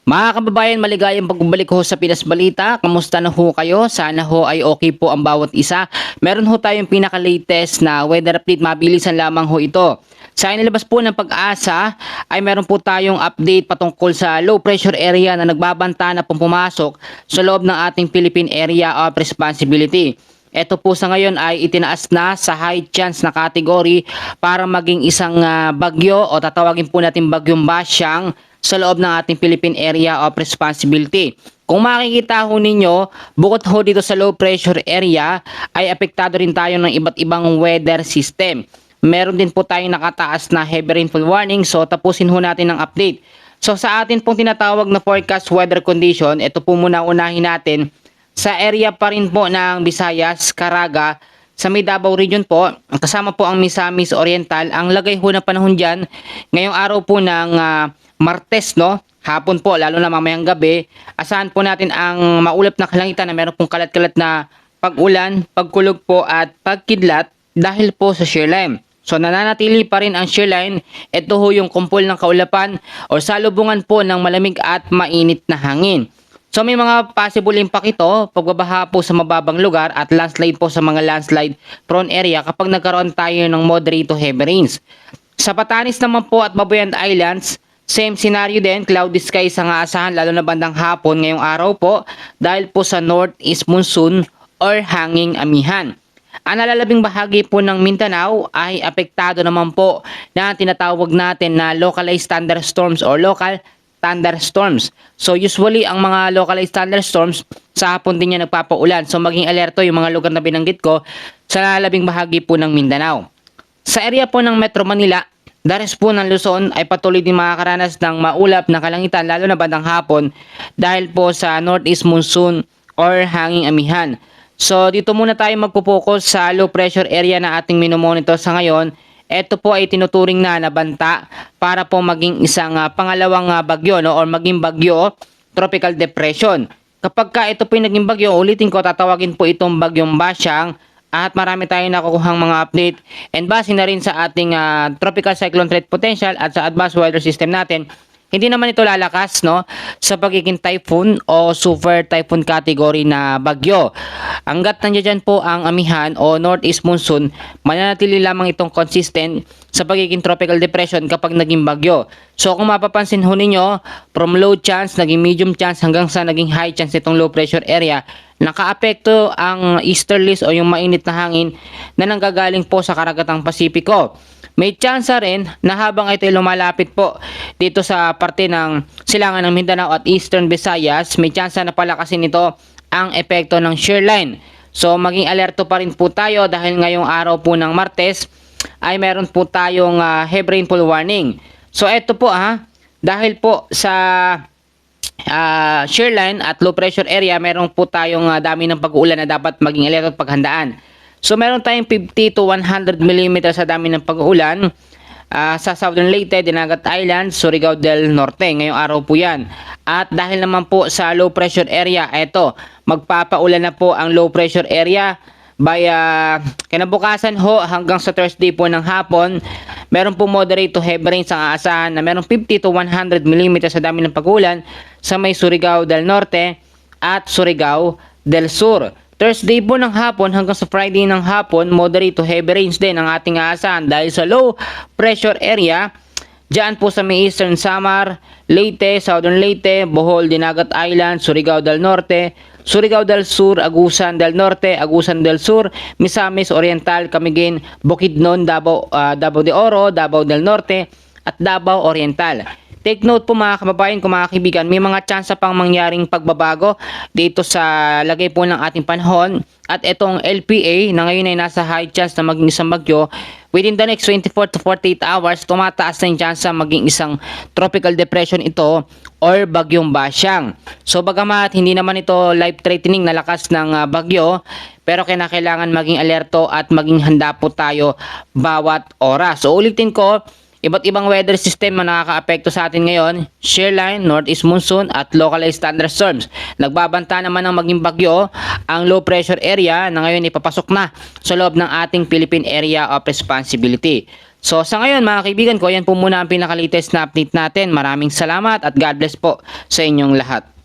Mga kababayan, maligayang pagbabalik ho sa Pinas Balita. Kamusta na ho kayo? Sana ho ay okay po ang bawat isa. Meron ho tayong pinaka-latest na weather update. Mabilisan lamang ho ito. Sa inilabas po ng Pag-asa ay meron po tayong update patungkol sa low pressure area na nagbabanta na pong pumasok sa loob ng ating Philippine Area of Responsibility. Ito po sa ngayon ay itinaas na sa high chance na category para maging isang bagyo o tatawagin po natin bagyong Basyang sa loob ng ating Philippine Area of Responsibility. Kung makikita ho ninyo, bukod ho dito sa low pressure area, ay apektado rin tayo ng iba't ibang weather system. Meron din po tayong nakataas na heavy rainfall warning, so tapusin ho natin ang update. So sa atin pong tinatawag na forecast weather condition, ito po muna unahin natin. Sa area pa rin po ng Visayas, Caraga, sa may Davao region po, kasama po ang Misamis Oriental. Ang lagay ho ng panahon dyan, ngayong araw po ng Martes, no? Hapon po, lalo na mamayang gabi, asahan po natin ang maulap na kalangitan na meron pong kalat-kalat na pag-ulan, pagkulog po at pagkidlat dahil po sa shear line. So nananatili pa rin ang shear line. Ito ho yung kumpol ng kaulapan o salubungan po ng malamig at mainit na hangin. So may mga possible impact ito, pagbabaha po sa mababang lugar at landslide po sa mga landslide prone area kapag nagkaroon tayo ng moderate to heavy rains. Sa Batanes naman po at Babuyan Islands, same scenario din, cloudy skies ang aasahan lalo na bandang hapon ngayong araw po dahil po sa northeast monsoon or hanging amihan. Ang nalalabing bahagi po ng Mindanao ay apektado naman po na tinatawag natin na localized thunderstorms or local thunderstorms. So usually ang mga localized thunderstorms sa hapon din yan nagpapaulan. So maging alerto yung mga lugar na binanggit ko sa nalalabing bahagi po ng Mindanao. Sa area po ng Metro Manila, the rest po ng Luzon ay patuloy din makakaranas ng maulap na kalangitan lalo na bandang hapon dahil po sa northeast monsoon or hanging amihan. So dito muna tayo magpo-focus sa low pressure area na ating minomonitor sa ngayon. Ito po ay tinuturing na banta para po maging isang pangalawang bagyo, no, or maging bagyo tropical depression. Kapag ka ito po yung naging bagyo, ulitin ko, tatawagin po itong bagyong Basyang at marami tayong nakukuhang mga update and base na rin sa ating tropical cyclone threat potential at sa advanced weather system natin. Hindi naman ito lalakas, no, sa pagiging typhoon o super typhoon category na bagyo. Hanggat nandiyan po ang amihan o northeast monsoon, mananatili lamang itong consistent sa pagiging tropical depression kapag naging bagyo. So kung mapapansin ho ninyo, from low chance, naging medium chance hanggang sa naging high chance itong low pressure area, nakaapekto ang easterlies o yung mainit na hangin na nanggagaling po sa karagatang Pasipiko. May chance rin na habang ito lumalapit po dito sa parte ng silangan ng Mindanao at Eastern Visayas, may chance na palakasin ito ang epekto ng shear line. So maging alerto pa rin po tayo dahil ngayong araw po ng Martes ay meron po tayong heavy rainfall warning. So ito po dahil po sa shear line at low pressure area, meron po tayong dami ng pag-uulan na dapat maging alerto at paghandaan. So meron tayong 50 to 100 mm sa dami ng pag-uulan sa Southern Leyte, Dinagat Island, Surigao del Norte. Ngayong araw po yan. At dahil naman po sa low pressure area, eto, magpapaulan na po ang low pressure area by kinabukasan ho hanggang sa Thursday po ng hapon. Meron po moderate to heavy rains ang aasahan na meron 50 to 100 mm sa dami ng pag-uulan sa may Surigao del Norte at Surigao del Sur. Thursday po ng hapon hanggang sa Friday ng hapon, moderate to heavy rains din ang ating aasahan dahil sa low pressure area. Diyan po sa may Eastern Samar, Leyte, Southern Leyte, Bohol, Dinagat Island, Surigao del Norte, Surigao del Sur, Agusan del Norte, Agusan del Sur, Misamis Oriental, Camiguin, Bukidnon, Davao de Oro, Davao del Norte at Davao Oriental. Take note po mga kababayan, kung mga kaibigan, may mga tsansa pang mangyaring pagbabago dito sa lagay po ng ating panahon. At itong LPA na ngayon ay nasa high chance na maging isang bagyo, within the next 24 to 48 hours, tumataas na yung tsansa maging isang tropical depression ito or bagyong Basyang. So bagamat hindi naman ito life-threatening na lakas ng bagyo, pero kailangan maging alerto at maging handa po tayo bawat oras. So ulitin ko, iba't ibang weather system na nakakaapekto sa atin ngayon, shear line, northeast monsoon at localized thunderstorms. Nagbabanta naman ng maging bagyo ang low pressure area na ngayon ipapasok na sa loob ng ating Philippine Area of Responsibility. So sa ngayon mga kaibigan ko, yan po muna ang pinaka-latest na update natin. Maraming salamat at God bless po sa inyong lahat.